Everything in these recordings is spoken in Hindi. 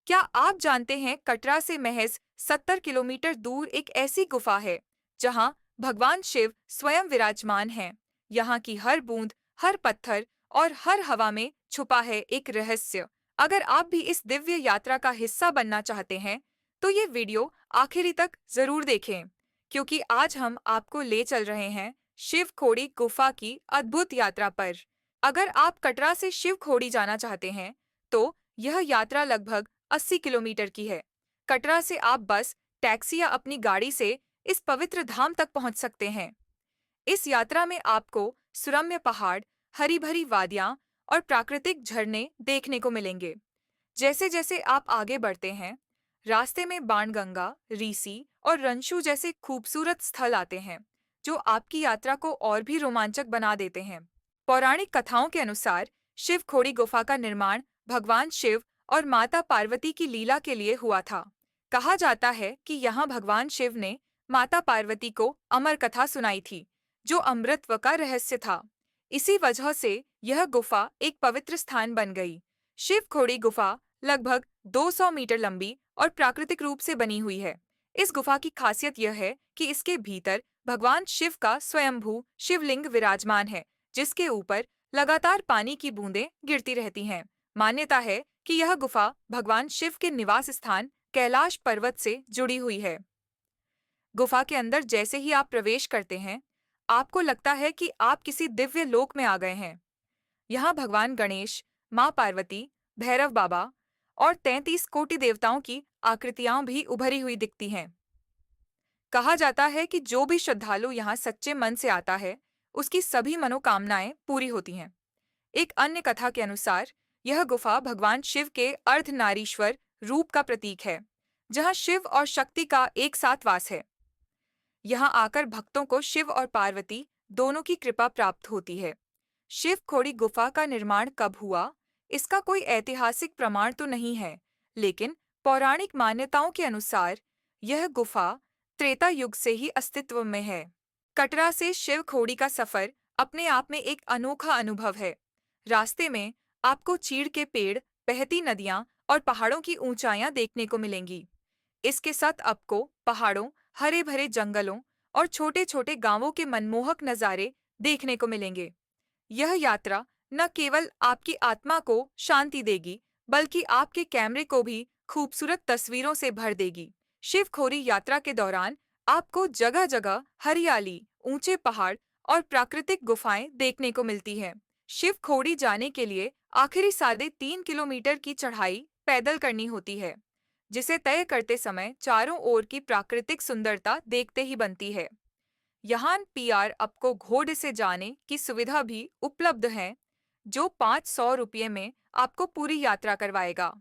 क्या आप जानते हैं कटरा से महज 70 किलोमीटर दूर एक ऐसी गुफा है जहां भगवान शिव स्वयं विराजमान हैं। यहाँ की हर बूंद, हर पत्थर और हर हवा में छुपा है एक रहस्य। अगर आप भी इस दिव्य यात्रा का हिस्सा बनना चाहते हैं, तो ये वीडियो आखिरी तक जरूर देखें, क्योंकि आज हम आपको ले चल रहे हैं शिव खोड़ी गुफा की अद्भुत यात्रा पर। अगर आप कटरा से शिव खोड़ी जाना चाहते हैं, तो यह यात्रा लगभग 80 किलोमीटर की है। कटरा से आप बस, टैक्सी या अपनी गाड़ी से इस पवित्र धाम तक पहुंच सकते हैं। इस यात्रा में आपको सुरम्य पहाड़, हरी भरी वादियां और प्राकृतिक झरने देखने को मिलेंगे। जैसे जैसे आप आगे बढ़ते हैं, रास्ते में बाणगंगा, रीसी और रंशु जैसे खूबसूरत स्थल आते हैं, जो आपकी यात्रा को और भी रोमांचक बना देते हैं। पौराणिक कथाओं के अनुसार शिव खोड़ी गुफा का निर्माण भगवान शिव और माता पार्वती की लीला के लिए हुआ था। कहा जाता है कि यहाँ भगवान शिव ने माता पार्वती को अमर कथा सुनाई थी, जो अमृतत्व का रहस्य था। इसी वजह से यह गुफा एक पवित्र स्थान बन गई। शिव खोड़ी गुफा लगभग 200 मीटर लंबी और प्राकृतिक रूप से बनी हुई है। इस गुफा की खासियत यह है कि इसके भीतर भगवान शिव का स्वयंभू शिवलिंग विराजमान है, जिसके ऊपर लगातार पानी की बूंदें गिरती रहती हैं। मान्यता है कि यह गुफा भगवान शिव के निवास स्थान कैलाश पर्वत से जुड़ी हुई है। गुफा के अंदर जैसे ही आप प्रवेश करते हैं, आपको लगता है कि आप किसी दिव्य लोक में आ गए हैं। यहाँ भगवान गणेश, माँ पार्वती, भैरव बाबा और 33 कोटि देवताओं की आकृतियां भी उभरी हुई दिखती हैं। कहा जाता है कि जो भी श्रद्धालु यहाँ सच्चे मन से आता है, उसकी सभी मनोकामनाएं पूरी होती हैं। एक अन्य कथा के अनुसार यह गुफा भगवान शिव के अर्धनारीश्वर रूप का प्रतीक है, जहाँ शिव और शक्ति का एक साथ वास है। यहाँ आकर भक्तों को शिव और पार्वती दोनों की कृपा प्राप्त होती है। शिव खोड़ी गुफा का निर्माण कब हुआ, इसका कोई ऐतिहासिक प्रमाण तो नहीं है, लेकिन पौराणिक मान्यताओं के अनुसार यह गुफा त्रेता युग से ही अस्तित्व में है। कटरा से शिव खोड़ी का सफर अपने आप में एक अनोखा अनुभव है। रास्ते में आपको चीड़ के पेड़, बहती नदियां और पहाड़ों की ऊंचाइयां देखने को मिलेंगी। इसके साथ आपको पहाड़ों, हरे भरे जंगलों और छोटे छोटे गांवों के मनमोहक नज़ारे देखने को मिलेंगे। यह यात्रा न केवल आपकी आत्मा को शांति देगी, बल्कि आपके कैमरे को भी खूबसूरत तस्वीरों से भर देगी। शिव खोरी यात्रा के दौरान आपको जगह जगह हरियाली, ऊंचे पहाड़ और प्राकृतिक गुफाएं देखने को मिलती हैं। शिव खोड़ी जाने के लिए आखिरी 3.5 किलोमीटर की चढ़ाई पैदल करनी होती है, जिसे तय करते समय चारों ओर की प्राकृतिक सुंदरता देखते ही बनती है। यहाँ पीआर आपको घोड़े से जाने की सुविधा भी उपलब्ध है, जो 500 रुपये में आपको पूरी यात्रा करवाएगा।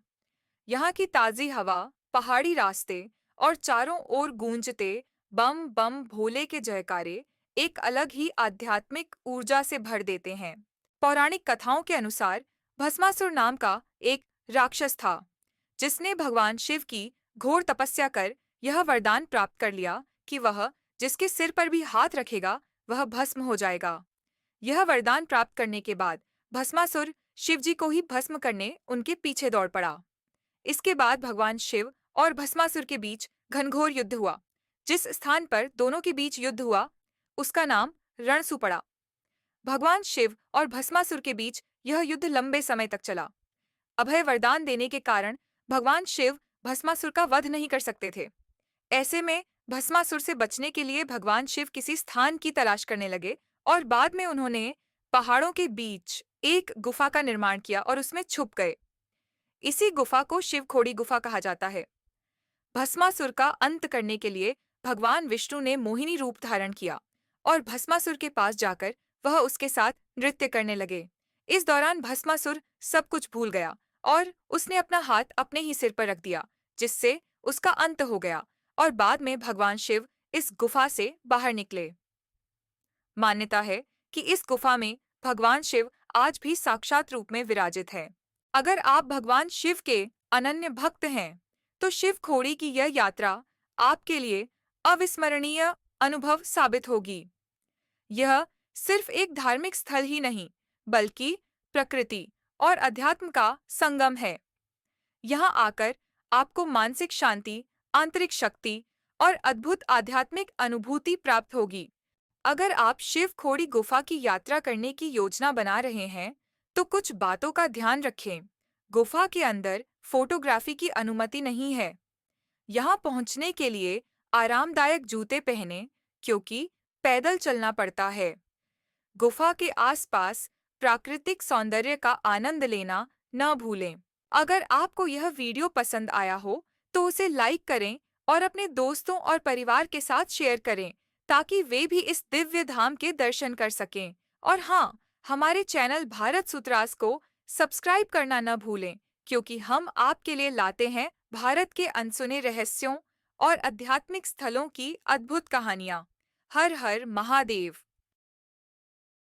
यहाँ की ताज़ी हवा, पहाड़ी रास्ते और चारों ओर गूंजते बम बम भोले के जयकारे एक अलग ही आध्यात्मिक ऊर्जा से भर देते हैं। पौराणिक कथाओं के अनुसार भस्मासुर नाम का एक राक्षस था, जिसने भगवान शिव की घोर तपस्या कर यह वरदान प्राप्त कर लिया कि वह जिसके सिर पर भी हाथ रखेगा, वह भस्म हो जाएगा। यह वरदान प्राप्त करने के बाद भस्मासुर शिवजी को ही भस्म करने उनके पीछे दौड़ पड़ा। इसके बाद भगवान शिव और भस्मासुर के बीच घनघोर युद्ध हुआ। जिस स्थान पर दोनों के बीच युद्ध हुआ, उसका नाम रणसु पड़ा। भगवान शिव और भस्मासुर के बीच यह युद्ध लंबे समय तक चला। अभय वरदान देने के कारण भगवान शिव भस्मासुर का वध नहीं कर सकते थे। ऐसे में भस्मासुर से बचने के लिए भगवान शिव किसी स्थान की तलाश करने लगे और बाद में उन्होंने पहाड़ों के बीच एक गुफा का निर्माण किया और उसमें छुप गए। इसी गुफा को शिव खोड़ी गुफा कहा जाता है। भस्मासुर का अंत करने के लिए भगवान विष्णु ने मोहिनी रूप धारण किया और भस्मासुर के पास जाकर वह उसके साथ नृत्य करने लगे। इस दौरान भस्मासुर सब कुछ भूल गया और उसने अपना हाथ अपने ही सिर पर रख दिया, जिससे उसका अंत हो गया और बाद में भगवान शिव इस गुफा से बाहर निकले। मान्यता है कि इस गुफा में भगवान शिव आज भी साक्षात रूप में विराजित है। अगर आप भगवान शिव के अनन्य भक्त हैं, तो शिव खोड़ी की यह यात्रा आपके लिए अविस्मरणीय अनुभव साबित होगी। यह सिर्फ एक धार्मिक स्थल ही नहीं, बल्कि प्रकृति और अध्यात्म का संगम है। यहाँ आकर आपको मानसिक शांति, आंतरिक शक्ति और अद्भुत आध्यात्मिक अनुभूति प्राप्त होगी। अगर आप शिव खोड़ी गुफा की यात्रा करने की योजना बना रहे हैं, तो कुछ बातों का ध्यान रखें। गुफा के अंदर फोटोग्राफी की अनुमति नहीं है। यहाँ पहुँचने के लिए आरामदायक जूते पहनें, क्योंकि पैदल चलना पड़ता है। गुफा के आसपास प्राकृतिक सौंदर्य का आनंद लेना न भूलें। अगर आपको यह वीडियो पसंद आया हो, तो उसे लाइक करें और अपने दोस्तों और परिवार के साथ शेयर करें, ताकि वे भी इस दिव्य धाम के दर्शन कर सकें। और हाँ, हमारे चैनल भारत सुतरास को सब्सक्राइब करना न भूलें, क्योंकि हम आपके लिए लाते हैं भारत के अनसुने रहस्यों और आध्यात्मिक स्थलों की अद्भुत कहानियाँ। हर हर महादेव।